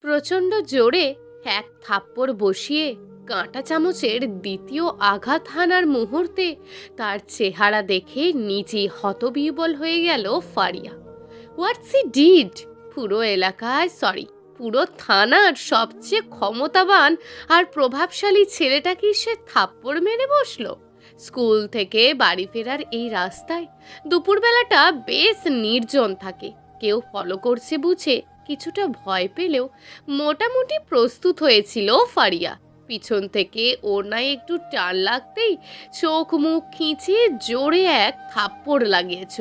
প্রচণ্ড জোরে এক থাপ্পড় বসিয়ে কাঁটা চামচের দ্বিতীয় আঘাত হানার মুহূর্তে তার চেহারা দেখে নিজেই হতবিহ্বল হয়ে গেল ফারিয়া। হোয়াটস হি ডিড? পুরো এলাকায় পুরো থানার সবচেয়ে ক্ষমতাবান আর প্রভাবশালী ছেলেটাকে সে থাপ্পড় মেরে বসলো। স্কুল থেকে বাড়ি ফেরার এই রাস্তায় দুপুরবেলাটা বেশ নির্জন থাকে। কেউ ফলো করছে বুঝে কিছুটা ভয় পেলেও মোটামুটি প্রস্তুত হয়েছিল ফারিয়া। পিছন থেকে ওড়নায় একটু টান লাগতেই চোখ মুখ খিঁচে জোরে এক থাপ্পড় লাগিয়েছ।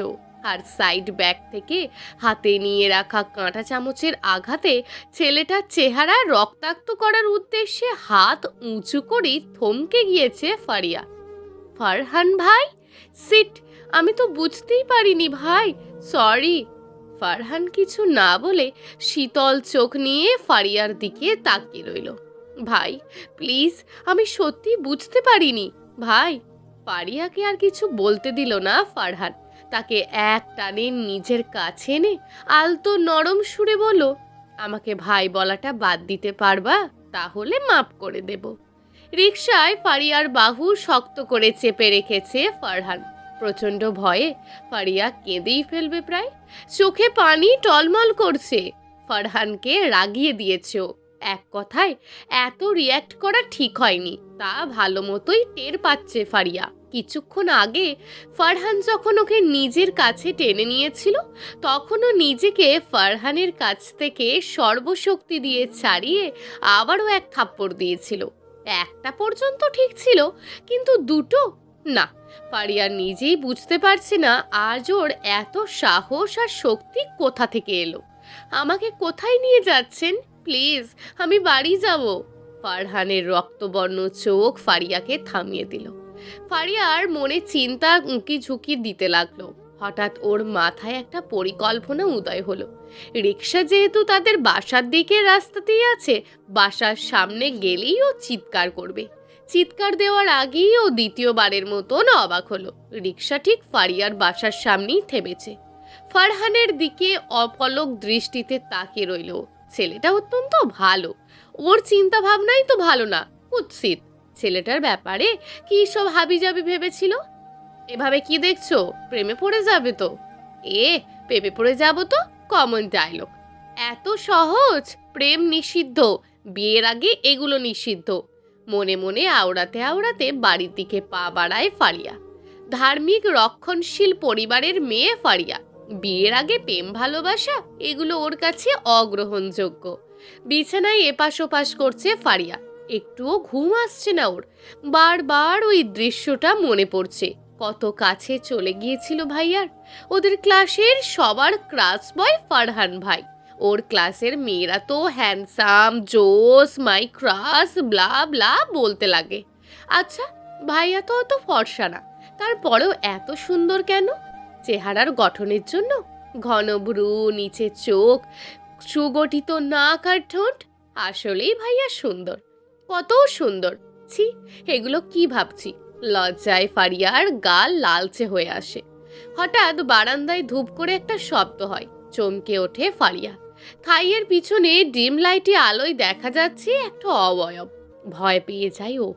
আর সাইড ব্যাগ থেকে হাতে নিয়ে রাখা কাঁটা চামচের আঘাতে ছেলেটার চেহারা রক্তাক্ত করার উদ্দেশ্যে হাত উঁচু করে থমকে গিয়েছে ফারিয়া। ফারহান ভাই, সিট। আমি তো বুঝতেই পারিনি ভাই, সরি। ফারহান কিছু না বলে শীতল চোখ নিয়ে ফারিয়ার দিকে তাকিয়ে রইল। ভাই প্লিজ, আমি সত্যি বুঝতে পারিনি ভাই। ফারিয়াকে আর কিছু বলতে দিল না ফারহান। তাকে এক টানে নিজের কাছে এনে আলতো নরম সুরে বলল, আমাকে ভাই বলাটা বাদ দিতে পারবা? তাহলে মাফ করে দেব। রিকশায় ফারিয়ার বাহু শক্ত করে চেপে রেখেছে ফারহান। প্রচণ্ড ভয়ে ফারিয়া কেঁদেই ফেলবে প্রায়। চোখে পানি টলমল করছে। ফারহানকে রাগিয়ে দিয়েছে। এক কথায় এত রিয়্যাক্ট করা ঠিক হয়নি, তা ভালো মতোই টের পাচ্ছে ফারিয়া। কিছুক্ষণ আগে ফারহান যখন ওকে নিজের কাছে টেনে নিয়েছিল, তখনও নিজেকে ফারহানের কাছ থেকে সর্বশক্তি দিয়ে ছাড়িয়ে আবারও এক থাপ্পড় দিয়েছিল। একটা পর্যন্ত ঠিক ছিল, কিন্তু দুটো না। ফারিয়া নিজেই বুঝতে পারছে না আজ ওর এত সাহস আর শক্তি কোথা থেকে এলো। আমাকে কোথায় নিয়ে যাচ্ছেন? প্লিজ, আমি বাড়ি যাব। ফারহানের রক্তবর্ণ চোখ ফারিয়াকে থামিয়ে দিল। ফারিয়ার মনে চিন্তা উঁকি ঝুঁকি দিতে লাগলো। হঠাৎ ওর মাথায় একটা পরিকল্পনা উদয় হলো। রিক্সা যেহেতু তাদের বাসার দিকে রাস্তাতেই আছে, বাসার সামনে গেলেই ও চিৎকার করবে। চিৎকার দেওয়ার আগেই ও দ্বিতীয়বারের মতন অবাক হলো। রিক্সা ঠিক ফারিয়ার বাসার সামনেই থেমেছে। ফারহানের দিকে অপলক দৃষ্টিতে তাকিয়ে রইল। ছেলেটা অত্যন্ত ভালো, ওর চিন্তা ভাবনাই তো ভালো না। কুৎসিত ছেলেটার ব্যাপারে কি সব হাবিজাবি ভেবেছিল। এভাবে কি দেখছো? প্রেমে পড়ে যাবে তো? প্রেমে পড়ে যাব তো কমন ডায়লগ। এত সহজ? প্রেম নিষিদ্ধ, বিয়ের আগে এগুলো নিষিদ্ধ। মনে মনে আওড়াতে আওড়াতে বাড়ির দিকে পা বাড়ায় ফারিয়া। ধার্মিক রক্ষণশীল পরিবারের মেয়ে ফারিয়া। বিয়ের আগে প্রেম ভালোবাসা এগুলো ওর কাছে অগ্রহণযোগ্য। বিছানায় এপাশ ওপাশ করছে ফারিয়া। একটুও ঘুম আসছে না ওর। বারবার ওই দৃশ্যটা মনে পড়ছে। কত কাছে চলে গিয়েছিল ভাইয়ার। ওদের ক্লাসের সবার ক্রাশ বয় ফারহান ভাই। ওর ক্লাসের মেয়েরা তো হ্যান্ডসাম, জোস, মাই ক্রাশ, ব্লা ব্লা বলতে লাগে। আচ্ছা, ভাইয়া তো অত ফর্সা না, তারপরেও এত সুন্দর কেন? চেহারার গঠনের জন্য? ঘন ভ্রু, নিচে চোখ, সুগঠিত নাক আর ঠোঁট। আসলেই ভাইয়া সুন্দর, কত সুন্দর। ছি, এগুলো কি ভাবছি। লজ্জায় ফারিয়ার গাল লালচে হয়ে আসে। হঠাৎ বারান্দায় ধূপ করে একটা শব্দ হয়। চমকে ওঠে ফারিয়া। খাইয়ের পিছনে ডিম লাইটে আলোয় দেখা যাচ্ছে একটা অবয়ব। ভয় পেয়ে যায় ও।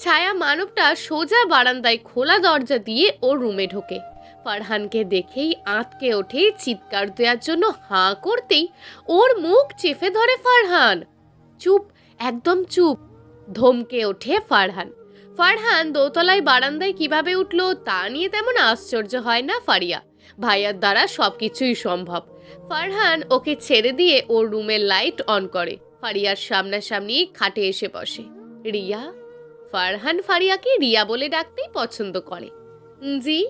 ছায়া মানবটা সোজা বারান্দায় খোলা দরজা দিয়ে ওর রুমে ঢোকে। ফারহানকে দেখেই আঁতকে ওঠে। চিৎকার দেওয়ার জন্য হাঁ করতেই ওর মুখ চেপে ধরে ফারহান। চুপ, একদম চুপ। ধমকে ওঠে ফারহান। ফারহান দোতলায় বারান্দায় কিভাবে উঠলো তা নিয়ে তেমন আশ্চর্য হয় না ফারিয়া। ভাইয়ার দ্বারা সবকিছুই সম্ভব। ফারহান ওকে ছেড়ে দিয়ে ওর রুমের লাইট অন করে। ফারিয়ার সামনাসামনি খাটে এসে বসে। রিয়া? ফারহান ফারিয়াকে রিয়া বলে ডাকতেই পছন্দ করে। জি?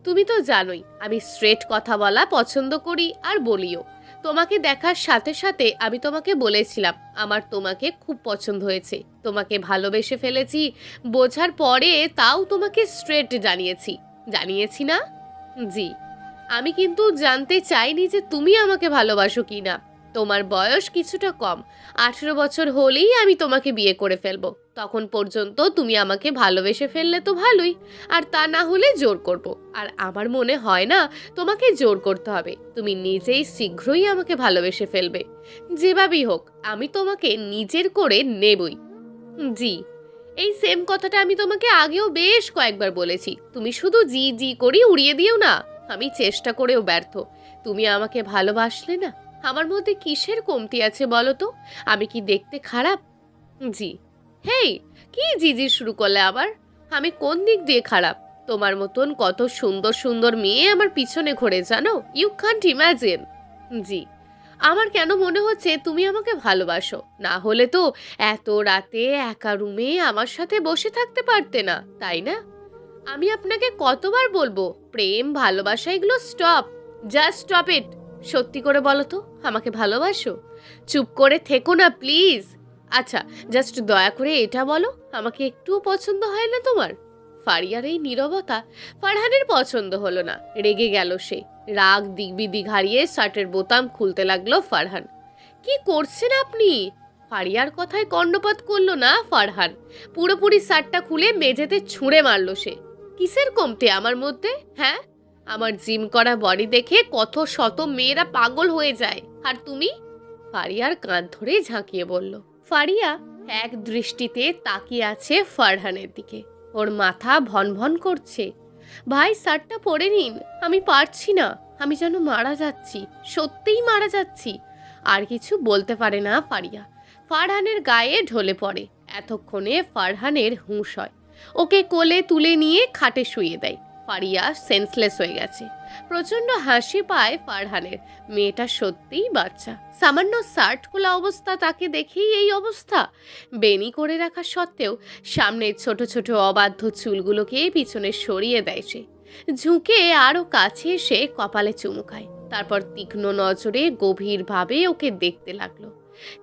তুমি তো জানোই আমি স্ট্রেট কথা বলা পছন্দ করি আর বলিও। তোমাকে দেখার সাথে সাথে আমি তোমাকে বলেছিলাম আমার তোমাকে খুব পছন্দ হয়েছে, তোমাকে ভালোবেসে ফেলেছি। বোঝার পরে তাও তোমাকে স্ট্রেট জানিয়েছি না? জি। আমি কিন্তু জানতে চাইনি যে তুমি আমাকে ভালোবাসো কি না। তোমার বয়স কিছুটা কম, 18 বছর হলেই আমি তোমাকে বিয়ে করে ফেলবো। তখন পর্যন্ত তুমি আমাকে ভালোবেসে ফেললে তো ভালোই, আর তা না হলে জোর করব। আর আমার মনে হয় না তোমাকে জোর করতে হবে, তুমি নিজেই শীঘ্রই আমাকে ভালোবেসে ফেলবে। যেভাবেই হোক আমি তোমাকে নিজের করে নেবই। জি, এই সেম কথাটা আমি তোমাকে আগেও বেশ কয়েকবার বলেছি, তুমি শুধু জি জি করি উড়িয়ে দিও না। আমি চেষ্টা করেও ব্যর্থ। তুমি আমাকে ভালোবাসলে না? আমার মধ্যে কিসের কমতি আছে বলো তো? আমি কি দেখতে খারাপ? জি। হেই, কি জি জি শুরু করলে আবার? আমি কোন দিক দিয়ে খারাপ? তোমার মতন কত সুন্দর সুন্দর মেয়ে আমার পিছনে ঘোরে জানো, ইউ কান্ট ইম্যাজিন। জি, আমার কেন মনে হচ্ছে তুমি আমাকে ভালোবাসো, না হলে তো এত রাতে একা রুমে আমার সাথে বসে থাকতে পারতে না, তাই না? আমি আপনাকে কতবার বলবো, প্রেম ভালোবাসা এগুলো স্টপ, জাস্ট স্টপ ইট। সত্যি করে বলো তো, আমাকে ভালোবাসো? চুপ করে থেকো না প্লিজ। আচ্ছা, জাস্ট দয়া করে এটা বলো, আমাকে একটুও পছন্দ হয় না তোমার? ফারিয়ার এই নীরবতা ফারহানের পছন্দ হলো না, রেগে গেল সে। রাগ দিগবিদিক হারিয়ে শার্টের বোতাম খুলতে লাগলো ফারহান। কি করছেন আপনি? ফারিয়ার কথায় কর্ণপাত করলো না ফারহান, পুরোপুরি শার্টটা খুলে মেঝেতে ছুঁড়ে মারলো সে। কিসের কমতে আমার মধ্যে, হ্যাঁ? আমার জিম করা বডি দেখে কত শত মেয়েরা পাগল হয়ে যায়, আর তুমি? ফারিয়ার কাঁধ ধরে ঝাঁকিয়ে বলল। ফারিয়া এক দৃষ্টিতে তাকিয়ে আছে ফারহানের দিকে, ওর মাথা ভনভন করছে। ভাই শার্টটা পরে নিন, আমি পারছি না, আমি যেন মারা যাচ্ছি, সত্যিই মারা যাচ্ছি। আর কিছু বলতে পারে না ফারিয়া, ফারহানের গায়ে ঢলে পড়ে। এতক্ষণে ফারহানের হুঁশ হয়, ওকে কোলে তুলে নিয়ে খাটে শুইয়ে দেয়। ফারিয়া সেন্সলেস হয়ে গেছে। প্রচন্ড হাসি পায় ফারহানের, মেয়েটা সত্যিই বাচ্চা। সামান্য শার্ট খোলা অবস্থা তাকে দেখেই এই অবস্থা। বেনি করে রাখা সত্ত্বেও সামনের ছোট ছোট অবাধ্য চুলগুলোকে পিছনে সরিয়ে দেয় সে। ঝুঁকে আরো কাছে এসে কপালে চুমু খায়, তারপর তীক্ষ্ণ নজরে গভীরভাবে ওকে দেখতে লাগলো।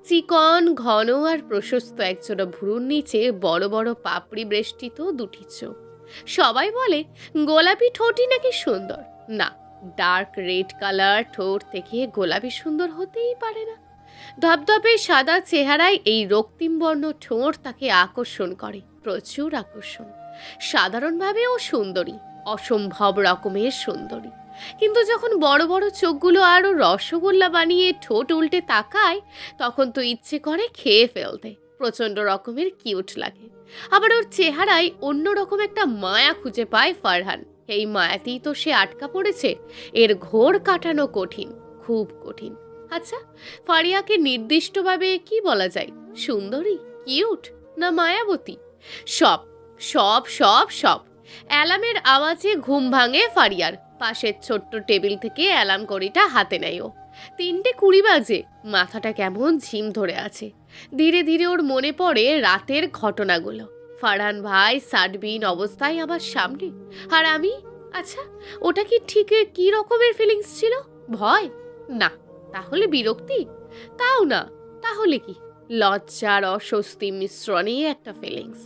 চিকন ঘন আর প্রশস্ত একজোড়া ভ্রুর নিচে বড় বড় পাপড়ি বেষ্টিত দুটি চোখ। সবাই বলে গোলাপি ঠোঁটই নাকি সুন্দর। না, ডার্ক রেড কালার ঠোঁট থেকে গোলাপি সুন্দর হতেই পারে না। ধবধবে সাদা চেহারায় এই রক্তিম বর্ণ ঠোঁট তাকে আকর্ষণ করে, প্রচুর আকর্ষণ। সাধারণভাবেও সুন্দরী, অসম্ভব রকমের সুন্দরী। কিন্তু যখন বড় বড় চোখগুলো আরো রসগোল্লা বানিয়ে ঠোঁট উল্টে তাকায়, তখন তো ইচ্ছে করে খেয়ে ফেলতে। প্রচন্ড রকমের কিউট লাগে। আবার ওর চেহারায় অন্যরকম একটা মায়া খুঁজে পায় ফারহান। এই মায়াতেই তো সে আটকা পড়েছে। এর ঘোর কাটানো কঠিন, খুব কঠিন। আচ্ছা, ফারিয়াকে নির্দিষ্টভাবে কি বলা যায়? সুন্দরী, কিউট, না মায়াবতী? সব সব সব সব। অ্যালার্মের আওয়াজে ঘুম ভাঙে ফারিয়ার। পাশের ছোট্ট টেবিল থেকে অ্যালার্ম ঘড়িটা হাতে নেয় ও। 3:20 বাজে। মাথাটা কেমন ঝিম ধরে আছে। ধীরে ধীরে ওর মনে পড়ে রাতের ঘটনাগুলো। ফারহান ভাই সাডবিন অবস্থায় আমার সামনে, আর আমি। আচ্ছা, ওটা কি ঠিক কি রকমের ফিলিংস ছিল? ভয়? না। তাহলে বিরক্তি? তাও না। তাহলে কি? লজ্জার অস্বস্তি মিশ্রণে একটা ফিলিংস।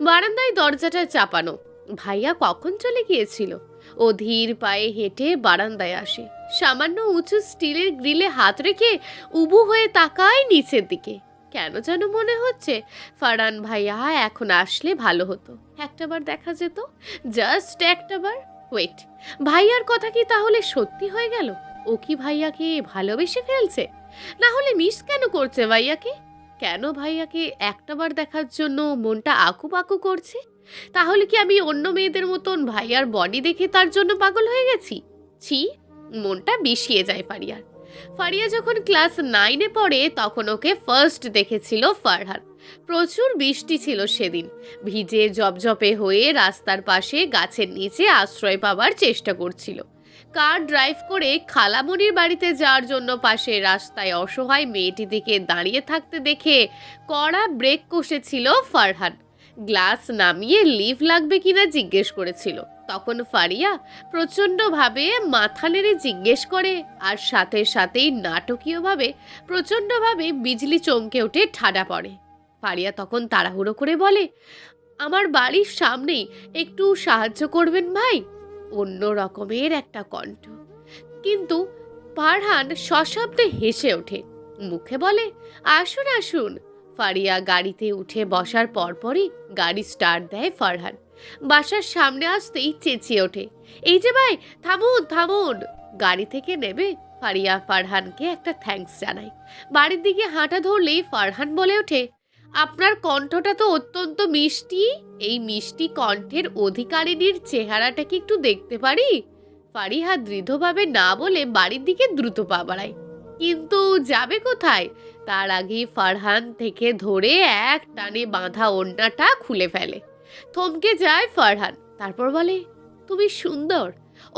বারান্দায় দরজাটা চাপানো। ভাইয়া কখন চলে গিয়েছিল? ও ধীর পায়ে হেঁটে বারান্দায় আসে। সামান্য উঁচু স্টিলের গ্রিলে হাত রেখে উবু হয়ে তাকায় নিচের দিকে। কেন যেন মনে হচ্ছে ফারহান ভাইয়া এখন আসলে ভালো হতো, একটাবার দেখা যেত, জাস্ট একটাবার। ওয়েট, ভাইয়ার কথা কি তাহলে সত্যি হয়ে গেল? ও কি ভাইয়াকে ভালোবেসে ফেলছে? না হলে মিস কেন করছে ভাইয়াকে? কেন ভাইয়াকে একটাবার দেখার জন্য মনটা আকুপাকু করছে? তাহলে কি আমি অন্য মেয়েদের মতন ভাইয়ার বডি দেখে তার জন্য পাগল হয়ে গেছি? ছি, মনটা বিষিয়ে যায় ফারিয়ার। ফারিয়া যখন ক্লাস 9-এ পড়ে তখন ওকে ফার্স্ট দেখেছিল ফারহান। প্রচুর বৃষ্টি ছিল সেদিন। ভিজে জপজপে হয়ে রাস্তার পাশে গাছের নিচে আশ্রয় পাবার চেষ্টা করছিল। কার ড্রাইভ করে খালামণির বাড়িতে যাওয়ার জন্য পাশে রাস্তায় অসহায় মেয়েটি দিকে দাঁড়িয়ে থাকতে দেখে কড়া ব্রেক কষেছিল ফারহান। গ্লাস নামিয়ে লিভ লাগবে কিনা জিজ্ঞেস করেছিল। তখন ফারিয়া প্রচণ্ডভাবে মাথা নেড়ে জিজ্ঞেস করে, আর সাথে সাথেই নাটকীয়ভাবে প্রচণ্ডভাবে বিজলি চমকে ওঠে, ঠাডা পড়ে। ফারিয়া তখন তাড়াহুড়ো করে বলে, আমার বাড়ির সামনেই, একটু সাহায্য করবেন ভাই? অন্য রকমের একটা কণ্ঠ। কিন্তু ফারহান সশব্দে হেসে ওঠে। মুখে বলে, আসুন আসুন। ফারিয়া গাড়িতে উঠে বসার পরপরই গাড়ি স্টার্ট দেয় ফারহান। বাসার সামনে আসতেই চেঁচিয়ে ওঠে, এই যে ভাই, থামুন থামুন। গাড়ি থেকে নেমে ফারিয়া ফারহানকে একটা থ্যাঙ্কস জানায়। বাড়ির দিকে হাঁটা ধরলেই ফারহান বলে ওঠে, আপনার কণ্ঠটা তো অত্যন্ত মিষ্টি। এই মিষ্টি কণ্ঠের অধিকারিণীর চেহারাটা কি একটু দেখতে পারি? ফারিহা দৃঢ়ভাবে না বলে বাড়ির দিকে দ্রুত পা বাড়ায়। কিন্তু যাবে কোথায়? তার আগেই ফারহান থেকে ধরে এক টানে বাঁধা ওড়নাটা খুলে ফেলে। থমকে যায় ফারহান, তারপর বলে, তুমি সুন্দর,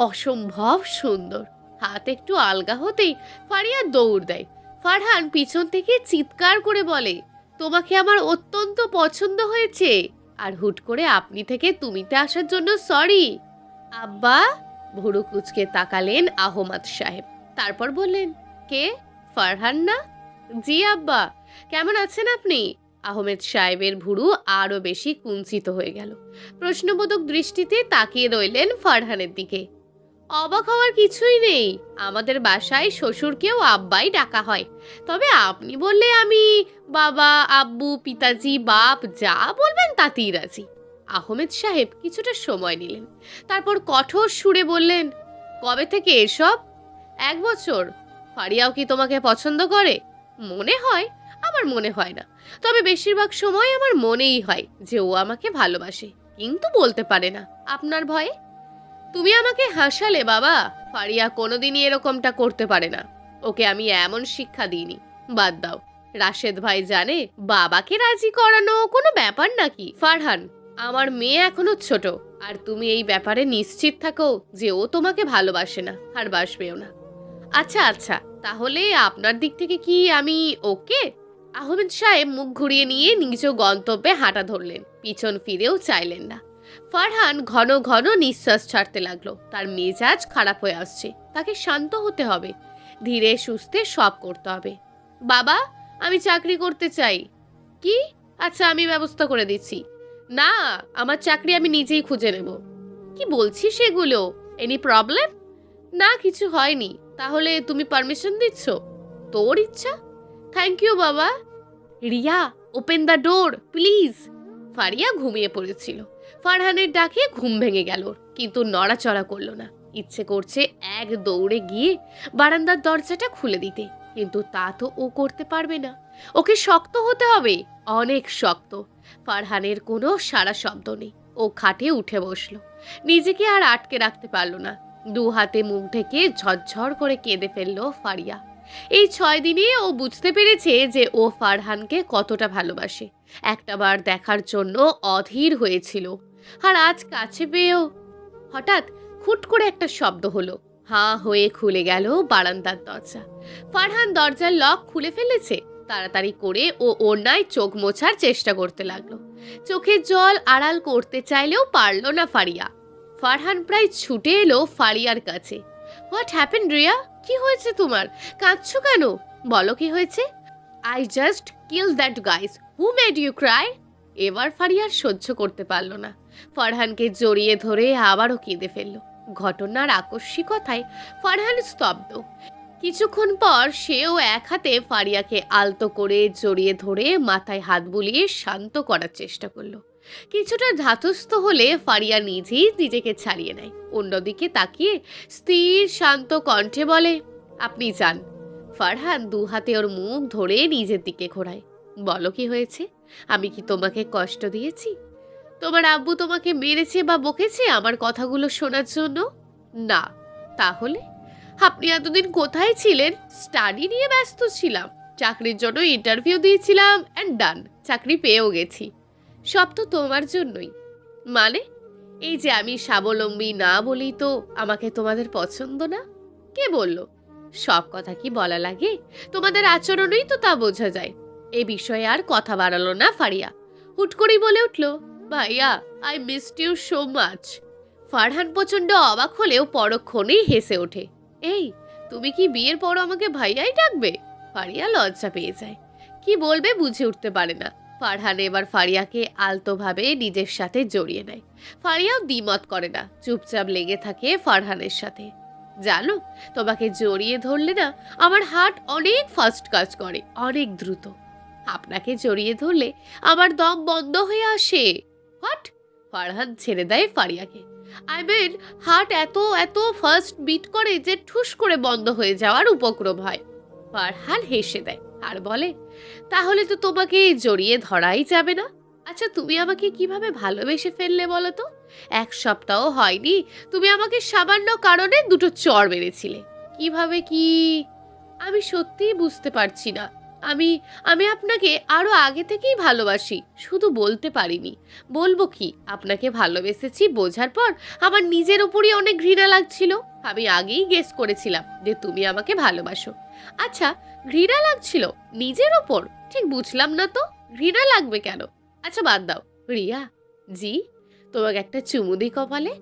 অসম্ভব সুন্দর। হাত একটু আলগা হতেই ফারিয়া দৌড় দেয়। ফারহান পিছন থেকে চিৎকার করে বলে, তোমাকে আমার অত্যন্ত পছন্দ হয়েছে। আর হুট করে আপনি থেকে তুমিতে আসার জন্য সরি। আব্বা? ভুরু কুচকে তাকালেন আহমদ সাহেব, তারপর বললেন, কে? ফারহান না? জি আব্বা। কেমন আছেন আপনি? আহমেদ সাহেবের ভুরু আরো বেশি কুঞ্চিত হয়ে গেল। প্রশ্নবোধক দৃষ্টিতে তাকিয়ে রইলেন ফারহানের দিকে। অবাক হওয়ার কিছুই নেই, আমাদের বাসায় শ্বশুরকেও আব্বাই ডাকা হয়। তবে আপনি বললে আমি বাবা, আব্বু, পিতাজি, বাপ যা বলবেন তাতেই রাজি। আহমেদ সাহেব কিছুটা সময় নিলেন, তারপর কঠোর সুরে বললেন, কবে থেকে এসব? 1 বছর। ফারিয়াও কি তোমাকে পছন্দ করে? মনে হয়, আমার মনে হয় না। তবে বেশিরভাগ সময় আমার মনেই হয় যে ও আমাকে ভালোবাসে, কিন্তু বলতে পারে না আপনার ভয়ে। তুমি আমাকে হাসালে বাবা। ফারিয়া কোনোদিনই এরকমটা করতে পারে না। ওকে আমি এমন শিক্ষা দিইনি। বাদ দাও, রাশেদ ভাই জানে বাবাকে রাজি করানো কোনো ব্যাপার নাকি? ফারহান, আমার মেয়ে এখনো ছোট, আর তুমি এই ব্যাপারে নিশ্চিত থাকো যে ও তোমাকে ভালোবাসে না, আর বাসবেও না। আচ্ছা আচ্ছা, তাহলে আপনার দিক থেকে কি আমি ওকে? আহমেদ সাহেব মুখ ঘুরিয়ে নিয়ে নিজ গন্তব্যে হাঁটা ধরলেন, পিছন ফিরেও চাইলেন না। ফারহান ঘন ঘন নিঃশ্বাস ছাড়তে লাগলো। তার মেজাজ খারাপ হয়ে আসছে, তাকে শান্ত হতে হবে, ধীরে সুস্থে সব করতে হবে। বাবা, আমি চাকরি করতে চাই। কি? আচ্ছা, আমি ব্যবস্থা করে দিচ্ছি। না, আমার চাকরি আমি নিজেই খুঁজে নেব। কি বলছিস সেগুলো? Any problem? না, কিছু হয়নি। তাহলে তুমি পারমিশন দিচ্ছ? তোর ইচ্ছা। থ্যাংক ইউ বাবা। Riya, open the door please. Faria ঘুমিয়ে পড়েছিল। ফারহানের ডাকে ঘুম ভেঙে গেল, কিন্তু নড়াচড়া করলো না। ইচ্ছে করছে এক দৌড়ে গিয়ে বারান্দার দরজাটা খুলে দিতে, কিন্তু তা তো ও করতে পারবে না। ওকে শক্ত হতে হবে, অনেক শক্ত। ফারহানের কোনো সারা শব্দ নেই। ও খাটে উঠে বসলো, নিজেকে আর আটকে রাখতে পারলো না। 2 হাতে মুখ ঢেকে ঝরঝর করে কেঁদে ফেললো ফারিয়া। এই 6 দিনে ও বুঝতে পেরেছে যে ও ফারহানকে কতটা ভালোবাসে। একটাবার দেখার জন্য অধীর হয়েছিল, আর আজ কাছে পেয়েও। হঠাৎ খুট করে একটা শব্দ হলো, হাঁ হয়ে খুলে গেল বারান্দার দরজা। ফারহান দরজার লক খুলে ফেলেছে। তাড়াতাড়ি করে ও ওড়নায় চোখ মোছার চেষ্টা করতে লাগলো। চোখের জল আড়াল করতে চাইলেও পারল না ফারিয়া। ফারহান প্রায় ছুটে এলো ফারিয়ার কাছে। What happen Riya? কি হয়েছে তোমার? কাঁদছো কেন? বলো কি হয়েছে। I just kill that guys who made you cry. এবার ফারিয়া সহ্য করতে পারল না, ফারহানকে জড়িয়ে ধরে আবারও কেঁদে ফেলল। ঘটনার আকস্মিকতায় ফারহান স্তব্ধ। কিছুক্ষণ পর সেও এক হাতে ফারিয়াকে আলতো করে জড়িয়ে ধরে মাথায় হাত বুলিয়ে শান্ত করার চেষ্টা করলো। কিছুটা ধাতস্থ হলে ফারিয়া নিজেই নিজেকে ছাড়িয়ে নেয়। অন্যদিকে তাকিয়ে স্থির শান্ত কণ্ঠে বলে, আপনি যান। ফারহান 2 হাতে ওর মুখ ধরে নিজের দিকে ঘোরায়। বলো কি হয়েছে? আমি কি তোমাকে কষ্ট দিয়েছি? তোমার আব্বু তোমাকে মেরেছে বা বকেছে আমার কথাগুলো শোনার জন্য? না। তাহলে আপনি এতদিন কোথায় ছিলেন? স্টাডি নিয়ে ব্যস্ত ছিলাম, চাকরির জন্য ইন্টারভিউ দিয়েছিলাম, অ্যান্ড ডান, চাকরি পেয়েও গেছি। সব তো তোমার জন্যই। মানে? এই যে আমি স্বাবলম্বী না বলি তো আমাকে তোমাদের পছন্দ না? কে বলল? সব কথা কি বলা লাগে? তোমাদের আচরণেই তো তা বোঝা যায়। এ বিষয়ে আর কথা বাড়ালো না ফারিয়া। হুট করেই বলে উঠল, ভাইয়া, I missed you so much. Farhan প্রচন্ড অবাক হলেও পরক্ষণেই হেসে ওঠে। এই, তুমি কি বিয়ের পর আমাকে ভাইয়াই ডাকবে? ফারিয়া লজ্জা পেয়ে যায়, কি বলবে বুঝে উঠতে পারে না। ফারহান এবার ফারিয়াকে আলতোভাবে নিজের সাথে জড়িয়ে নেয়। ফারিয়াও দ্বিমত করে না, চুপচাপ লেগে থাকে ফারহানের সাথে। জানো, তোমাকে জড়িয়ে ধরলে না আমার হার্ট অনেক ফাস্ট কাজ করে, অনেক দ্রুত। আপনাকে জড়িয়ে ধরলে আমার দম বন্ধ হয়ে আসে। হোয়াট? ফারহান ছেড়ে দেয় ফারিয়াকে। আই মিন, হার্ট এত এত ফাস্ট বিট করে যে ঠুস করে বন্ধ হয়ে যাওয়ার উপক্রম হয়। ফারহান হেসে দেয় আর বলে, তাহলে তো তোমাকে জড়িয়ে ধরাই যাবে না। আচ্ছা, তুমি আমাকে কিভাবে ভালোবেসে ফেললে বলো তো? 1 সপ্তাহ হয়নি তুমি আমাকে সামান্য কারণে 2টো চড় মেরেছিলে। কিভাবে কি? আমি সত্যিই বুঝতে পারছি না। আমি আমি আপনাকে আরো আগে থেকেই ভালোবাসি, শুধু বলতে পারিনি। বলবো কি, আপনাকে ভালোবেসেছি বোঝার পর আমার নিজের উপরই অনেক ঘৃণা লাগছিল। আমি আগেই গেস করেছিলাম যে তুমি আমাকে ভালোবাসো। আচ্ছা, ঘৃণা লাগছিল নিজের ওপর? ঠিক বুঝলাম না তো, ঘৃণা লাগবে কেন? আচ্ছা বাদ দাও। রিয়া জি, তোমাকে একটা চুমু দিই কপালে?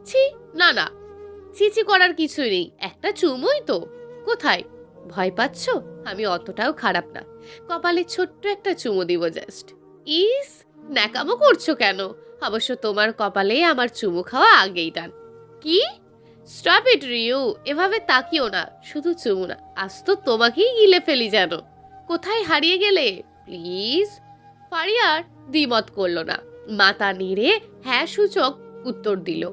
ছি, না না, ছিছি করার কিছুই নেই, একটা চুমুই তো। কোথায়? ভয় পাচ্ছ? আমি অতটাও খারাপ না, কপালে ছোট্ট একটা চুমু দিব জাস্ট। ইস, ন্যাকামো করছো কেন? অবশ্য তোমার কপালে আমার চুমু খাওয়া আগেই টান। কি? স্টপ ইট রিউ, এভাবে তাকিও না, শুধু চুমু না, আজ তো তোমাকেই গিলে ফেলি যেন। কোথায় হারিয়ে গেলে প্লিজ? ফারিয়ার দ্বিমত করলো না, মাথা নেড়ে হ্যাঁ সূচক উত্তর দিল।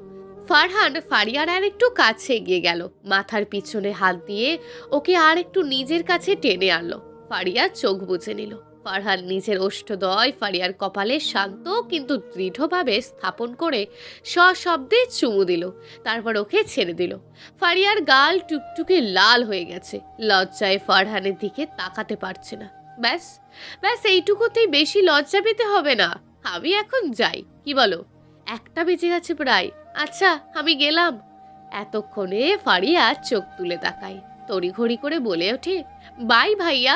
ফারহান ফারিয়ার আর একটু কাছে এগিয়ে গেল, মাথার পিছনে হাত দিয়ে ওকে আর একটু নিজের কাছে টেনে আনলো। ফারিয়া চোখ বুজে নিল। ফারহান নিজের ওষ্ঠদ্বয় ফারিয়ার কপালে শান্ত কিন্তু দৃঢ়ভাবে স্থাপন করে সশব্দে চুমু দিল, তারপর ওকে ছেড়ে দিল। ফারিয়ার গাল টুকটুকে লাল হয়ে গেছে, লজ্জায় ফারহানের দিকে তাকাতে পারছে না। ব্যাস ব্যাস, এইটুকুতেই বেশি লজ্জা পেতে হবে না। আমি এখন যাই, কি বলো? 1টা বেজে গেছে প্রায়। আচ্ছা, আমি গেলাম। এতক্ষণে ফারিয়া চোখ তুলে তাকায়, তড়িঘড়ি করে বলে ওঠে, বাই ভাইয়া।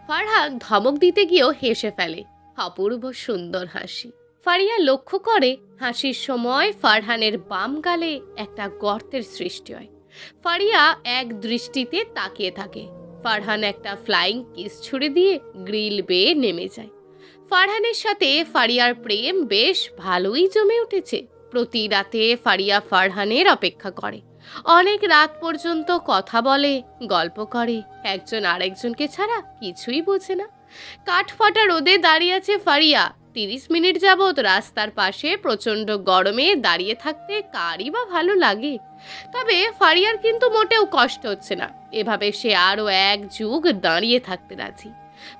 ফারহান ধমক দিতে গিয়েও হেসে ফেলে, অপূর্ব সুন্দর হাসি। ফারিয়া লক্ষ্য করে হাসির সময় ফারহানের বাম গালে একটা গর্তের সৃষ্টি হয়। ফারিয়া এক দৃষ্টিতে তাকিয়ে থাকে। ফারহান একটা ফ্লাইং কিস ছুড়ে দিয়ে গ্রিল বেয়ে নেমে যায়। ফারহানের সাথে ফারিয়ার প্রেম বেশ ভালোই জমে উঠেছে। প্রতি রাতে ফারিয়া ফারহানের অপেক্ষা করে, অনেক রাত পর্যন্ত কথা বলে, গল্প করে, একজন আরেকজনকে ছাড়া কিছুই বোঝে না। কাঠফাটা রোদে দাঁড়িয়ে আছে ফারিয়া। 30 মিনিট যাবৎ রাস্তার পাশে প্রচণ্ড গরমে দাঁড়িয়ে থাকতে কারই বা ভালো লাগে? তবে ফারিয়ার কিন্তু মোটেও কষ্ট হচ্ছে না, এভাবে সে আরও 1 যুগ দাঁড়িয়ে থাকতে রাজি।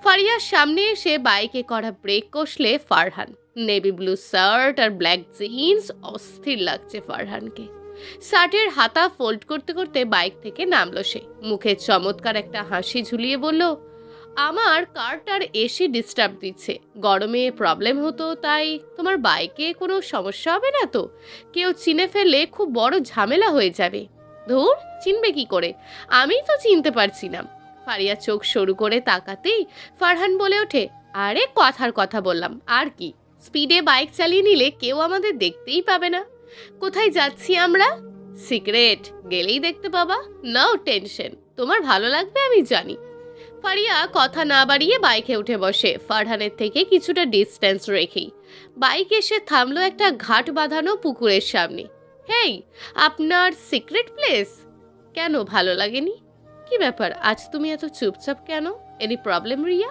ফারিয়ার সামনে এসে বাইকে করা ব্রেক কষলে ফারহান। নেভি ব্লু শার্ট আর ব্ল্যাক জিন্স, অস্থির লাগছে ফারহানকে। শার্টের হাতা ফোল্ড করতে করতে বাইক থেকে নামলো সে, মুখে চমৎকার একটা হাসি ঝুলিয়ে বলল, আমার কারটার এসি ডিস্টার্ব দিচ্ছে, গরমে প্রবলেম হতো, তাই তোমার বাইকে কোনো সমস্যা হবে না তো? কেউ চিনে ফেললে খুব বড় ঝামেলা হয়ে যাবে। ধুর, চিনবে কি করে? আমি তো চিনতে পারছি না। ফারিয়া চোখ সরু করে তাকাতেই ফারহান বলে ওঠে, আরে কথার কথা বললাম, আর কি? স্পিডে বাইক চালিয়ে নিলে কেউ আমাদের দেখতেই পাবে না। কোথায় যাচ্ছি আমরা? সিক্রেট, গেলেই দেখতে পাবা। নাও টেনশন, তোমার ভালো লাগবে আমি জানি। ফারিয়া কথা না বাড়িয়ে বাইকে উঠে বসে, ফারহানের থেকে কিছুটা ডিস্টেন্স রেখেই। বাইক এসে থামলো একটা ঘাট বাঁধানো পুকুরের সামনে। হেই, আপনার সিক্রেট প্লেস? কেন, ভালো লাগেনি? কি ব্যাপার, আজ তুমি এত চুপচাপ কেন? Any problem Riya?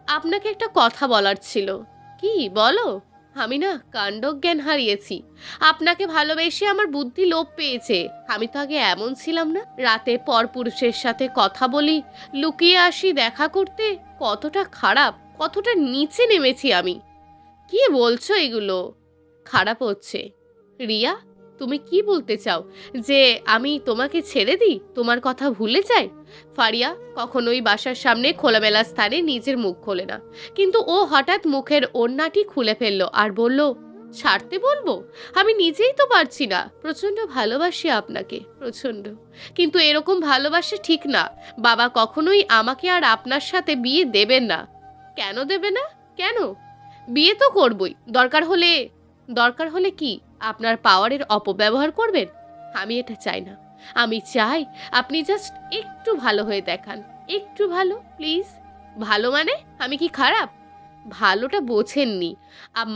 আপনাকে একটা কথা বলার ছিল। কি বলো? আমি না কাণ্ডজ্ঞান হারিয়েছি। আপনাকে ভালোবেসে আমার বুদ্ধি লোপ পেয়েছে। আমি তো আগে এমন ছিলাম না। রাতে পরপুরুষের সাথে কথা বলি, লুকিয়ে আসি দেখা করতে। কতটা খারাপ, কতটা নিচে নেমেছি আমি। কি বলছো এগুলো? খারাপ হচ্ছে। রিয়া, তুমি কি বলতে চাও? যে আমি তোমাকে ছেড়ে দিই, তোমার কথা ভুলে যাই? ফারিয়া কখনোই বাসার সামনে খোলামেলা স্থানে নিজের মুখ খোলে না, কিন্তু ও হঠাৎ মুখের ওড়নাটি খুলে ফেললো আর বলল, ছাড়তে বলবো? আমি নিজেই তো পারছি না। প্রচণ্ড ভালোবাসি আপনাকে, প্রচণ্ড। কিন্তু এরকম ভালোবাসা ঠিক না। বাবা কখনোই আমাকে আর আপনার সাথে বিয়ে দেবেন না। কেন দেবে না? কেন? বিয়ে তো করবই। দরকার হলে কি আপনার পাওয়ারের অপব্যবহার করবেন? আমি এটা চাই না। আমি চাই আপনি জাস্ট একটু ভালো হয়ে দেখান, একটু ভালো, প্লিজ। ভালো মানে আমি কি খারাপ? ভালোটা বোঝেননি।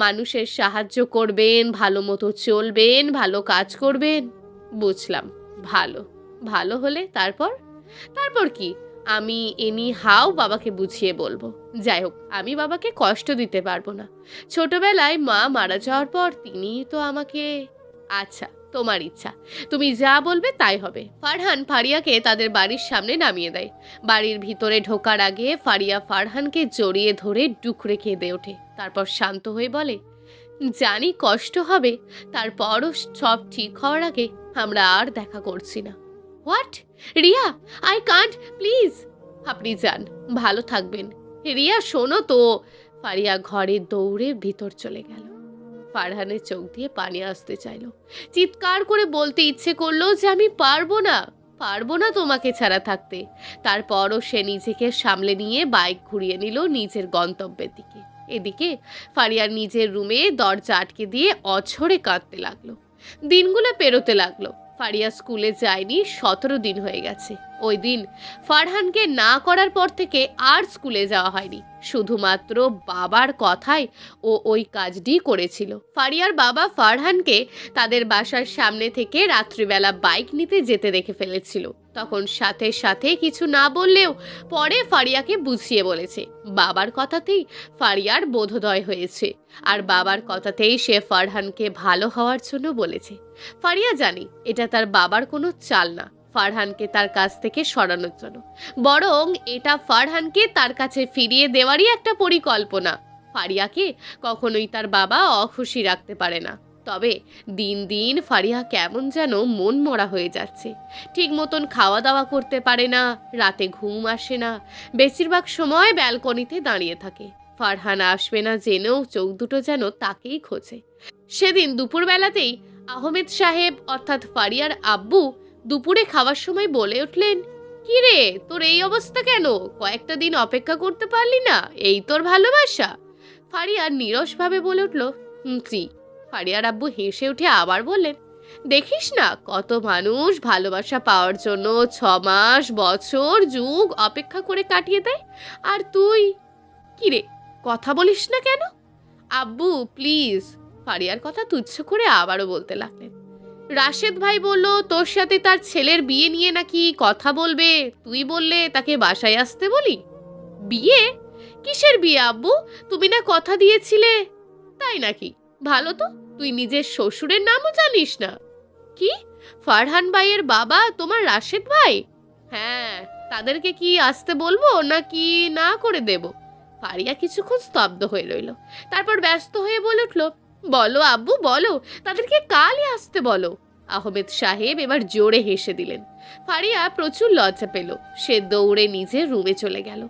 মানুষের সাহায্য করবেন, ভালো মতো চলবেন, ভালো কাজ করবেন, বুঝলাম ভালো। ভালো হলে তারপর? তারপর কি? আমি এনি হাও বাবাকে বুঝিয়ে বলবো। যাই হোক, আমি বাবাকে কষ্ট দিতে পারবো না। ছোটবেলায় মা মারা যাওয়ার পর তিনিই তো আমাকে। আচ্ছা, তোমার ইচ্ছা, তুমি যা বলবে তাই হবে। ফারহান ফারিয়াকে তাদের বাড়ির সামনে নামিয়ে দেয়। বাড়ির ভিতরে ঢোকার আগে ফারিয়া ফারহানকে জড়িয়ে ধরে ডুকরে কেঁদে ওঠে। তারপর শান্ত হয়ে বলে, জানি কষ্ট হবে, তারপরও সব ঠিক হওয়ার আগে আমরা আর দেখা করছি না। What? Riya, I can't, please. আপনি যান, ভালো থাকবেন। রিয়া শোনো তো। ফারিয়া ঘরে দৌড়ে ভিতর চলে গেল। ফারহানের চোখ দিয়ে পানি আসতে চাইল। চিৎকার করে বলতে ইচ্ছে করলো যে আমি পারবো না, পারবো না তোমাকে ছাড়া থাকতে। তারপরও সে নিজেকে সামলে নিয়ে বাইক ঘুরিয়ে নিল নিজের গন্তব্যের দিকে। এদিকে ফারিয়ার নিজের রুমে দরজা আটকে দিয়ে অঝরে কাঁদতে লাগলো। দিনগুলো পেরোতে লাগলো। ফারিয়া স্কুলে যায়নি 17 দিন হয়ে গেছে। ওই দিন ফারহানকে না করার পর থেকে আর স্কুলে যাওয়া হয়নি। শুধুমাত্র বাবার কথায় ও ওই কাজটি করেছিল। ফারিয়ার বাবা ফারহানকে তাদের বাসার সামনে থেকে রাত্রিবেলা বাইক নিতে যেতে দেখে ফেলেছিল। তখন সাথে সাথে কিছু না বললেও পরে ফারিয়াকে বুঝিয়ে বলেছে। বাবার কথাতেই ফারিয়ার বোধোদয় হয়েছে, আর বাবার কথাতেই সে ফারহানকে ভালো হওয়ার জন্য বলেছে। ফারিয়া জানি এটা তার বাবার কোনো চাল না ফারহানকে তার কাছ থেকে সরানোর জন্য, বরং এটা ফারহানকে তার কাছে ফিরিয়ে দেওয়ারই একটা পরিকল্পনা। ফারিয়াকে কখনোই তার বাবা অখুশি রাখতে পারে না। তবে দিন দিন ফারিয়া কেমন যেন মন মরা হয়ে যাচ্ছে। ঠিক মতন খাওয়া দাওয়া করতে পারে না, রাতে ঘুম আসে না, বেশিরভাগ সময় ব্যালকনিতে দাঁড়িয়ে থাকে। ফারহান আসবে না জেনেও চোখ দুটো যেন তাকেই খোঁজে। সেদিন দুপুরবেলাতেই আহমেদ সাহেব অর্থাৎ ফারিয়ার আব্বু দুপুরে খাওয়ার সময় বলে উঠলেন, কি রে, তোর এই অবস্থা কেন? কয়েকটা দিন অপেক্ষা করতে পারলি না? এই তোর ভালোবাসা? ফারিয়া নীরসভাবে বলে উঠল, জি। ফারিয়ার আব্বু হেসে উঠে আবার বললেন, দেখিস না, কত মানুষ ভালোবাসা পাওয়ার জন্য 6 মাস, বছর, যুগ অপেক্ষা করে কাটিয়ে দেয়, আর তুই? কি রে, কথা বলিস না কেন? আব্বু প্লিজ। ফারিয়ার কথা তুচ্ছ করে আবারও বলতে লাগলেন, রাশেদ ভাই বলল তোর সাথে তার ছেলের বিয়ে নিয়ে নাকি কথা বলবে। তুই বললে তাকে বাসায় আসতে বলি। বিয়ে? কিসের বিয়ে আব্বু? তুমি না কথা দিয়েছিলে। তাই নাকি? ভালো তো, তুই নিজের শ্বশুরের নামও জানিস না। কি? ফারহান ভাইয়ের বাবা তোমার রাশেদ ভাই? হ্যাঁ, তাদেরকে কি আসতে বলবো নাকি না করে দেব? ফারিয়া কিছুক্ষণ স্তব্ধ হয়ে রইল। তারপর ব্যস্ত হয়ে বলে উঠল, বলো আব্বু বলো, তাদেরকে কালই আসতে বলো। আহমেদ সাহেব এবার জোরে হেসে দিলেন। ফারিয়া প্রচুর লজ্জা পেল। সে দৌড়ে নিজের রুমে চলে গেল।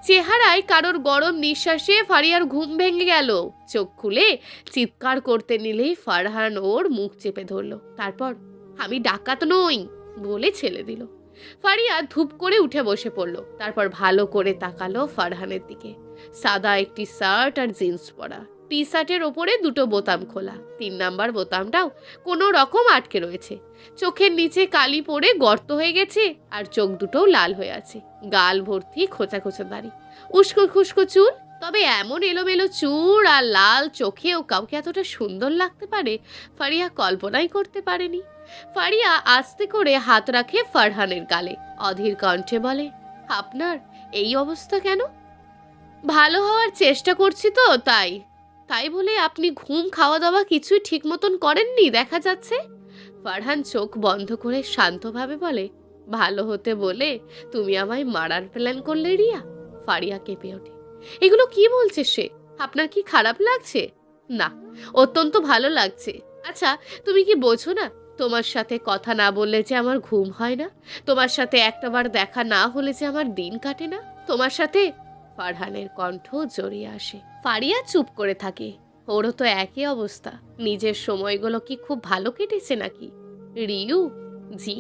চেহারায় কারোর গরম নিঃশ্বাসে ফারিয়ার ঘুম ভেঙে গেল। চোখ খুলে চিৎকার করতে নিলেই ফারহান ওর মুখ চেপে ধরল। তারপর, আমি ডাকাত নই বলে ছেড়ে দিল। ফারিয়া ধূপ করে উঠে বসে পড়ল। তারপর ভালো করে তাকালো ফারহানের দিকে। সাদা একটি শার্ট আর জিন্স পরা, টি শার্টের ওপরে 2টো বোতাম খোলা, 3 নাম্বার বোতামটাও কোনো রকম আটকে রয়েছে। চোখের নিচে কালি পড়ে গর্ত হয়ে গেছে, আর চোখ দুটোও লাল হয়ে আছে। গাল ভর্তি খোঁচা খোঁচা দাড়ি, উস্কো খুস্কো চুল। তবে এমন এলোমেলো চুল আর লাল চোখেও কাউকে এতটা সুন্দর লাগতে পারে ফারিয়া কল্পনাই করতে পারেনি। ফারিয়া আস্তে করে হাত রাখে ফারহানের গালে, অধীর কণ্ঠে বলে, আপনার এই অবস্থা কেন? ভালো হওয়ার চেষ্টা করছি তো, তাই। তাই বলে আপনি ঘুম খাওয়া দাওয়া কিছুই ঠিক মতন করেননি দেখা যাচ্ছে। ফারহান চোখ বন্ধ করে শান্তভাবে বলে, ভালো হতে বলে তুমি আমায় মারার প্ল্যান করলে রিয়া? ফারিয়া কেঁপে ওঠে। এগুলো কি বলছে সে? আপনার কি খারাপ লাগছে? না, অত্যন্ত ভালো লাগছে। আচ্ছা, তুমি কি বোঝো না, তোমার সাথে কথা না বললে যে আমার ঘুম হয় না, তোমার সাথে একটাবার দেখা না হলে যে আমার দিন কাটে না। তোমার সাথে। ফারহানের কণ্ঠ জড়িয়ে আসে। ফারিয়া চুপ করে থাকে। ওরও তো একই অবস্থা। নিজের সময়গুলো কি খুব ভালো কেটেছে নাকি? রিউ, জি।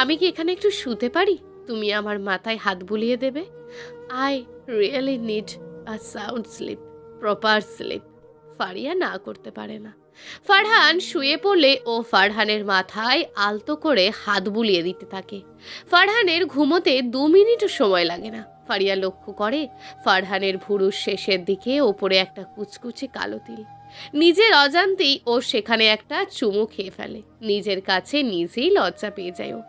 আমি কি এখানে একটু শুতে পারি? তুমি আমার মাথায় হাত বুলিয়ে দেবে। I really need a sound sleep, proper slip. Faria না করতে পারে না। ফারহান শুয়ে পড়লে ও ফারহানের মাথায় আলতো করে হাত বুলিয়ে দিতে থাকে। ফারহানের ঘুমোতে 2 মিনিটও সময় লাগে না। ফারিয়া লক্ষ্য করে ফারহানের ভুরুর শেষের দিকে ওপরে একটা কুচকুচে কালো তিল। নিজের অজান্তেই ও সেখানে একটা চুমু খেয়ে ফেলে। নিজের কাছে নিজেই লজ্জা পেয়ে যায় ও।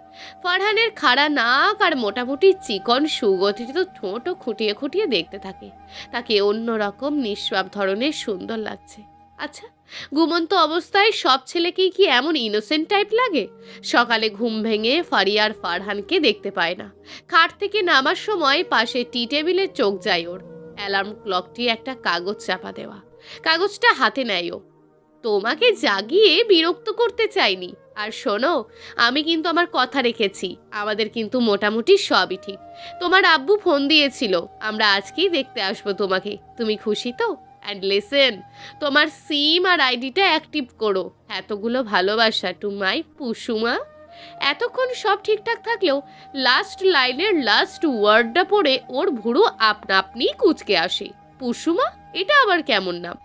ফারহানের খাড়া নাক আর মোটামুটি চিকন সুগঠিত ঠোঁটও খুঁটিয়ে খুঁটিয়ে দেখতে থাকে। তাকে অন্যরকম নিষ্পাপ ধরনের সুন্দর লাগছে। আচ্ছা, ঘুমন্ত অবস্থায় সব ছেলেকেই কি এমন ইনোসেন্ট টাইপ লাগে? সকালে ঘুম ভেঙে ফারিয়া আর ফারহানকে দেখতে পায় না। খাট থেকে নামার সময় পাশে টি টেবিলে চোখ যায় ওর। অ্যালার্ম ক্লকটি একটা কাগজ চাপা দেওয়া। কাগজটা হাতে নেয় ও। তোমাকে জাগিয়ে বিরক্ত করতে চাইনি। আর শোনো, আমি কিন্তু আমার কথা রেখেছি। আমাদের কিন্তু মোটামুটি সবই ঠিক। তোমার আব্বু ফোন দিয়েছিল, আমরা আজকেই দেখতে আসবো তোমাকে। তুমি খুশি তো? অ্যান্ড লিসেন, তোমার সিম আর আইডিটা অ্যাক্টিভ করো। এতগুলো ভালোবাসা টু মাই পুসুমা। এতক্ষণ সব ঠিকঠাক থাকলেও লাস্ট লাইনের লাস্ট ওয়ার্ডটা পড়ে ওর ভুরু আপনা আপনিই কুঁচকে আসে। পুসুমা, এটা আবার কেমন নাম?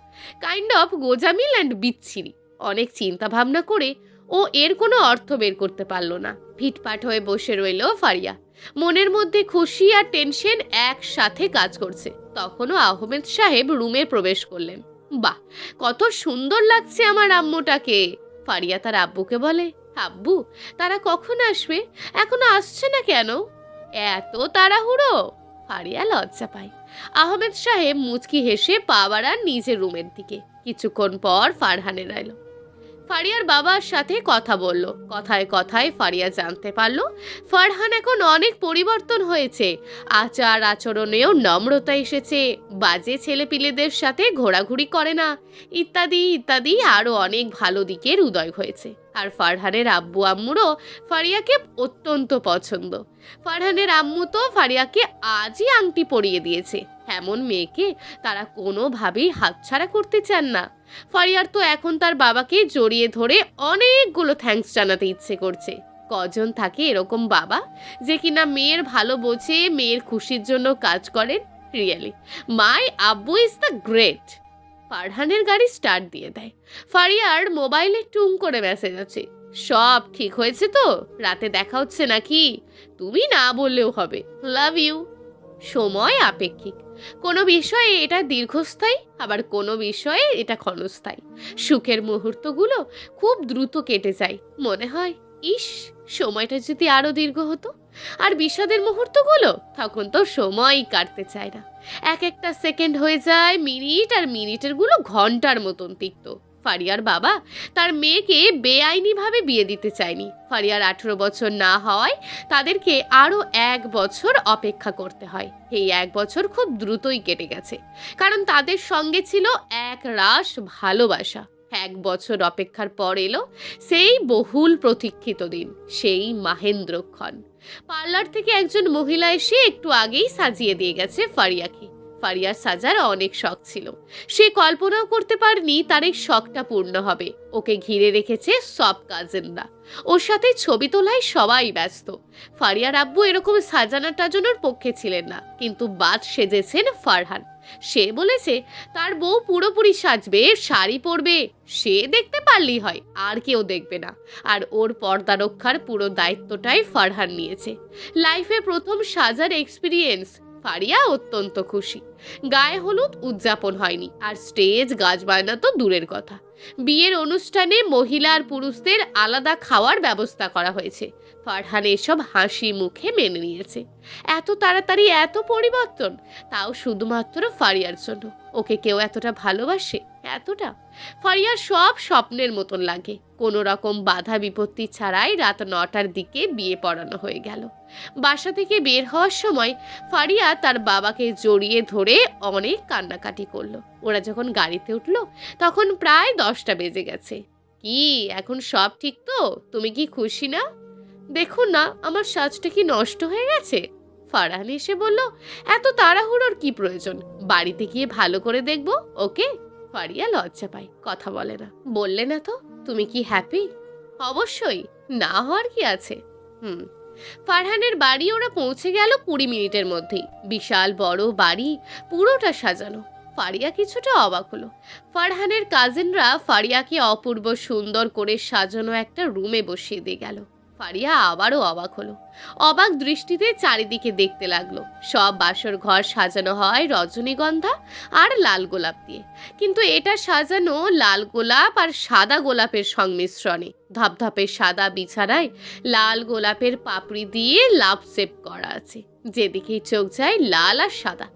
কাইন্ড অফ গোজামিল অ্যান্ড বিচ্ছিরি। অনেক চিন্তা ভাবনা করে ও এর কোনো অর্থ বের করতে পারল না। ফিটফাট হয়ে বসে রইল ফারিয়া। মনের মধ্যে খুশি আর টেনশন একসাথে কাজ করছে। তখনও আহমেদ সাহেব রুমে প্রবেশ করলেন। বাহ, কত সুন্দর লাগছে আমার আম্মুটাকে। ফারিয়া তার আব্বুকে বলে, আব্বু, তারা কখন আসবে? এখনো আসছে না কেন? এত তাড়াহুড়ো? ফারিয়া লজ্জা পায়। আহমেদ সাহেব মুচকি হেসে পা বাড়ান নিজের রুমের দিকে। কিছুক্ষণ পর ফারহানের এলো। ফারিয়ার বাবার সাথে কথা বলল। কথায় কথায় ফারিয়া জানতে পারল ফারহান এখন অনেক পরিবর্তন হয়েছে। আচার আচরণেও নম্রতা এসেছে, বাজে ছেলেপিলেদের সাথে ঘোরাঘুরি করে না, ইত্যাদি ইত্যাদি আরও অনেক ভালো দিকের উদয় হয়েছে। আর ফারহানের আব্বু আম্মুরও ফারিয়াকে অত্যন্ত পছন্দ। ফারহানের আম্মু তো ফারিয়াকে আজই আংটি পরিয়ে দিয়েছে। এমন মেয়েকে তারা কোনোভাবেই হাতছাড়া করতে চান না। ফারিয়ার তো এখন তার বাবাকে জড়িয়ে ধরে অনেকগুলো থ্যাঙ্কস জানাতে ইচ্ছে করছে। কজন থাকে এরকম বাবা যে কিনা মেয়ের ভালো বোঝে, মেয়ের খুশির জন্য কাজ করেন। রিয়েলি মাই আব্বু ইজ দ্য গ্রেট। ফারহানের গাড়ি স্টার্ট দিয়ে দেয়। ফারিয়ার মোবাইলে টুং করে মেসেজ আছে, সব ঠিক হয়েছে তো? রাতে দেখা হচ্ছে নাকি? তুমি না বললেও হবে, লাভ ইউ। সময় আপেক্ষিক। কোনো বিষয়ে এটা দীর্ঘস্থায়ী, আবার কোনো বিষয়ে এটা ক্ষণস্থায়ী। সুখের মুহূর্তগুলো খুব দ্রুত কেটে যায়। মনে হয়, ইস, সময়টা যদি আরো দীর্ঘ হতো। আর বিষাদের মুহূর্তগুলো তখন তো সময়ই কাটতে চায় না। এক একটা সেকেন্ড হয়ে যায় মিনিট, আর মিনিটের গুলো ঘন্টার মতন তিক্ত। ফারিয়ার বাবা তার মেয়েকে বেআইনিভাবে বিয়ে দিতে চায়নি। ফারিয়ার 18 বছর না হওয়ায় তাদেরকে আরও 1 বছর অপেক্ষা করতে হয়। এই 1 বছর খুব দ্রুতই কেটে গেছে, কারণ তাদের সঙ্গে ছিল এক রাশ ভালোবাসা। 1 বছর অপেক্ষার পর এলো সেই বহুল প্রতীক্ষিত দিন, সেই মাহেন্দ্রক্ষণ। পার্লার থেকে একজন মহিলা এসে একটু আগেই সাজিয়ে দিয়ে গেছে ফারিয়াকে। ফারিয়ার সাজার অনেক শখ ছিল। সে কল্পনাও করতে পারেনি তার এই শখটা পূর্ণ হবে। ওকে ঘিরে রেখেছে সব কাজিনরা। ওর সাথে ছবি তোলায় সবাই ব্যস্ত। ফারিয়ার আব্বু এরকম সাজানো টাজানোর পক্ষে ছিলেন না, কিন্তু বাদ সেজেছেন ফারহান। সে বলেছে তার বউ পুরোপুরি সাজবে, শাড়ি পরবে, সে দেখতে পারলেই হয়, আর কেউ দেখবে না। আর ওর পর্দা রক্ষার পুরো দায়িত্বটাই ফারহান নিয়েছে। লাইফে প্রথম সাজার এক্সপিরিয়েন্স। ফারিয়া অত্যন্ত খুশি। গায়ে হলুদ উদযাপন হয়নি, আর স্টেজ গাছবায়না তো দূরের কথা। বিয়ের অনুষ্ঠানে মহিলা আর পুরুষদের আলাদা খাওয়ার ব্যবস্থা করা হয়েছে। ফারহান এসব হাসি মুখে মেনে নিয়েছে। এত তাড়াতাড়ি এত পরিবর্তন, তাও শুধুমাত্র ফারিয়ার জন্য। ওকে কেউ এতটা ভালোবাসে, এতটা? ফারিয়ার সব স্বপ্নের মতন লাগে। কোনো রকম বাধা বিপত্তি ছাড়াই রাত 9টার দিকে বিয়ে পড়ানো হয়ে গেল। বাসা থেকে বের হওয়ার সময় ফারিয়া তার বাবাকে জড়িয়ে ধরে অনেক কান্নাকাটি করলো। ওরা যখন গাড়িতে উঠলো তখন প্রায় 10টা বেজে গেছে। কি এখন সব ঠিক তো? তুমি কি খুশি না? দেখুন না, আমার সাজটা কি নষ্ট হয়ে গেছে? ফারহান এসে বলল, এত তাড়াহুড়োর কি প্রয়োজন? বাড়িতে গিয়ে ভালো করে দেখবো, ওকে? ফারিয়া লজ্জা পায়, কথা বলে না। বললে না তো, তুমি কি হ্যাপি? অবশ্যই, না হওয়ার কি আছে। ফারহানের বাড়ি ওরা পৌঁছে গেল 20 মিনিটের মধ্যেই। বিশাল বড় বাড়ি, পুরোটা সাজানো। ফারিয়া কিছুটা অবাক হলো। ফারহানের কাজিনরা ফারিয়াকে অপূর্ব সুন্দর করে সাজানো একটা রুমে বসিয়ে দিয়ে গেল। ফারিয়া আবারও অবাক হলো। অবাক দৃষ্টিতে চারিদিকে দেখতে লাগলো। সব বাসর ঘর সাজানো হয় রজনীগন্ধা আর লাল গোলাপ দিয়ে, কিন্তু এটা সাজানো লাল গোলাপ আর সাদা গোলাপের সংমিশ্রণে। ধপধপে সাদা বিছানায় লাল গোলাপের পাপড়ি দিয়ে লাভ সেপ করা আছে, যেদিকেই চোখ যায় লাল আর সাদা।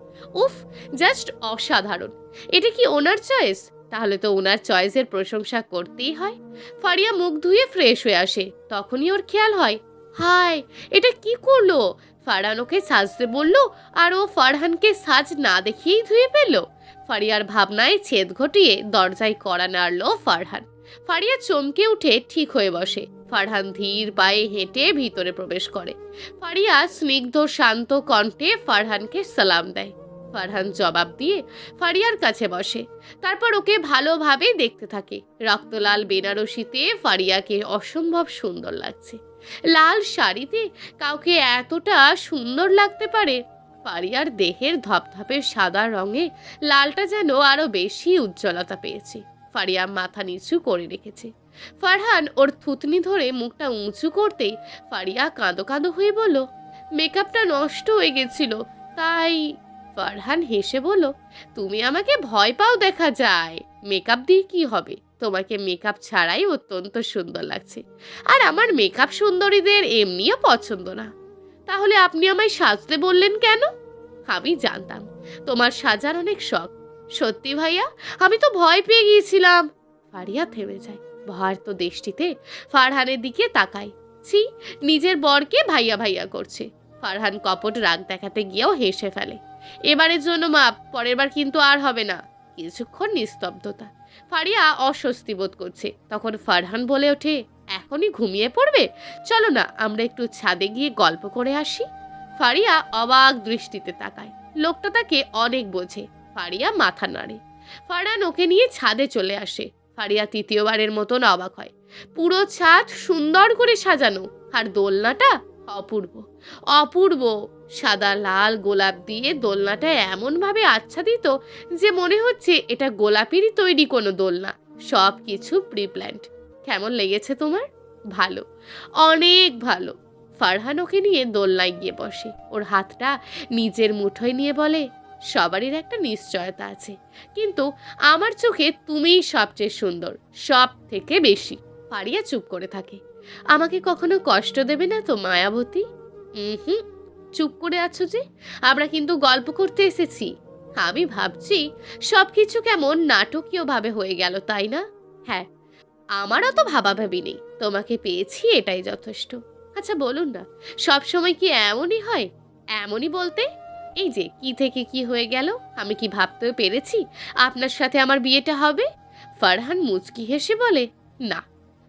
উফ, জাস্ট অসাধারণ। এটা কি ওনার চয়েস? তাহলে তো ওনার চয়েসের প্রশংসা করতেই হয়। ফারিয়া মুখ ধুয়ে ফ্রেশ হয়ে আসে, তখনই ওর খেয়াল হয়, হায়, এটা কি করলো? ফারহান ওকে সাজতে বলল, আর ও ফারহানকে সাজ না দেখিয়েই ধুয়ে ফেলল। ফারিয়ার ভাবনায় ছেদ ঘটিয়ে দরজায় কড়া নাড়ল ফারহান। ফারিয়া চমকে উঠে ঠিক হয়ে বসে। ফারহান ধীর পায়ে হেঁটে ভিতরে প্রবেশ করে। ফারিয়া স্নিগ্ধ শান্ত কণ্ঠে ফারহানকে সালাম দেয়। ফারহান জবাব দিয়ে ফারিয়ার কাছে বসে, তারপর ওকে ভালোভাবে দেখতে থাকে। রক্তলাল বেনারসিতে ফারিয়াকে অসম্ভব সুন্দর লাগছে। লাল শাড়িতে কাউকে এতটা সুন্দর লাগতে পারে? ফারিয়ার দেহের ধপধপে সাদা রঙে লালটা যেন আরো বেশি উজ্জ্বলতা পেয়েছে। ফারিয়া মাথা নিচু করে রেখেছে। ফারহান ওর থুতনি ধরে মুখটা উঁচু করতেই ফারিয়া কাঁদো কাঁদো হয়ে বলল, মেকআপটা নষ্ট হয়ে গেছিল তাই। ফারহান হেসে বলল, তুমি আমাকে ভয় পাও দেখা যায়। মেকআপ দিয়ে কি হবে? তোমাকে মেকআপ ছাড়াই অত্যন্ত সুন্দর লাগছে, আর আমার মেকআপ সুন্দরীদের এমনিও পছন্দ না। তাহলে আপনি আমায় সাজতে বললেন কেন? আমি জানতাম তোমার সাজার অনেক শখ। সত্যি ভাইয়া, আমি তো ভয় পেয়ে গিয়েছিলাম। ফারিয়া থেমে যায়, ভয়ার্ত দৃষ্টিতে ফারহানের দিকে তাকায়। ছি, নিজের বরকে ভাইয়া ভাইয়া করছে। ফারহান কপট রাগ দেখাতে গিয়েও হেসে ফেলে। এবারের জন্য মাপ, পরের বার কিন্তু আর হবে না। কিছুক্ষণ নিস্তব্ধতা। ফারিয়া অস্বস্তি বোধ করছে। তখন ফারহান বলে ওঠে, এখনই ঘুমিয়ে পড়বে? চলো না, আমরা একটু ছাদে গিয়ে গল্প করে আসি। ফারিয়া অবাক দৃষ্টিতে তাকায়। লোকটা তাকে অনেক বোঝে। ফারিয়া মাথা নাড়ে। ফারহান ওকে নিয়ে ছাদে চলে আসে। ফারিয়া তৃতীয়বারের মতন অবাক হয়। পুরো ছাদ সুন্দর করে সাজানো, আর দোলনাটা অপূর্ব। অপূর্ব সাদা লাল গোলাপ দিয়ে দোলনাটা এমনভাবে আচ্ছাদিত যে মনে হচ্ছে এটা গোলাপেরই তৈরি কোনো দোলনা। সব কিছু প্রিপ্ল্যান্ড। কেমন লেগেছে তোমার? ভালো, অনেক ভালো। ফারহান ওকে নিয়ে দোলনায় গিয়ে বসে। ওর হাতটা নিজের মুঠোয় নিয়ে বলে, সবারই একটা নিশ্চয়তা আছে, কিন্তু আমার চোখে তুমিই সবচেয়ে সুন্দর, সব থেকে বেশি। ফারিয়া চুপ করে থাকে। আমাকে কখনো কষ্ট দেবে না তো মায়াবতী? হুম, চুপ করে আছো যে? আমরা কিন্তু গল্প করতে এসেছি। আমি ভাবছি সবকিছু কেমন নাটকীয়ভাবে হয়ে গেল, তাই না? হ্যাঁ, আমারও তো ভাবাভাবি নেই। তোমাকে পেয়েছি, এটাই যথেষ্ট। আচ্ছা বলুন না, সব সময় কি এমনই হয়? এমনই বলতে, এই যে কি থেকে কি হয়ে গেল, আমি কি ভাবতেও পেরেছি আপনার সাথে আমার বিয়েটা হবে? ফারহান মুচকি হেসে বলে, না,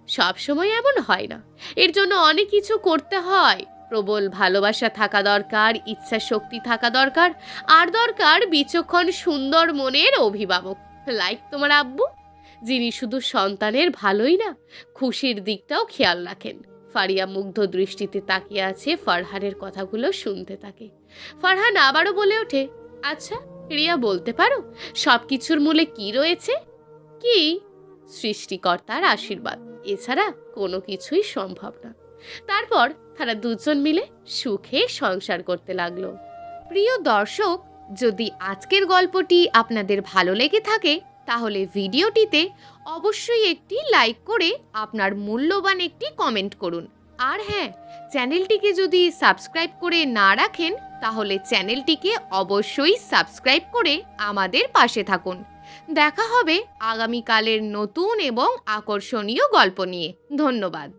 সব সময় এমন হয় না। এর জন্য অনেক কিছু করতে হয়। প্রবল ভালোবাসা থাকা দরকার, ইচ্ছা শক্তি থাকা দরকার, আর দরকার বিচক্ষণ সুন্দর মনের অভিভাবক, লাইক তোমার আব্বু, যিনি শুধু সন্তানের ভালোই না, খুশির দিকটাও খেয়াল রাখেন। ফারিয়া মুগ্ধ দৃষ্টিতে তাকিয়ে আছে, ফারহানের কথাগুলো শুনতে থাকে। ফারহান আবারও বলে ওঠে, আচ্ছা রিয়া, বলতে পারো সব কিছুর মূলে কি রয়েছে? কি? সৃষ্টিকর্তার আশীর্বাদ, এছাড়া কোনো কিছুই সম্ভব না। তারপর তারা দুজন মিলে সুখে সংসার করতে লাগলো। প্রিয় দর্শক, যদি আজকের গল্পটি আপনাদের ভালো লেগে থাকে তাহলে ভিডিওটিতে অবশ্যই একটি লাইক করে আপনার মূল্যবান একটি কমেন্ট করুন। আর হ্যাঁ, চ্যানেলটিকে যদি সাবস্ক্রাইব করে না রাখেন তাহলে চ্যানেলটিকে অবশ্যই সাবস্ক্রাইব করে আমাদের পাশে থাকুন। দেখা হবে আগামীকালের নতুন এবং আকর্ষণীয় গল্প নিয়ে। ধন্যবাদ।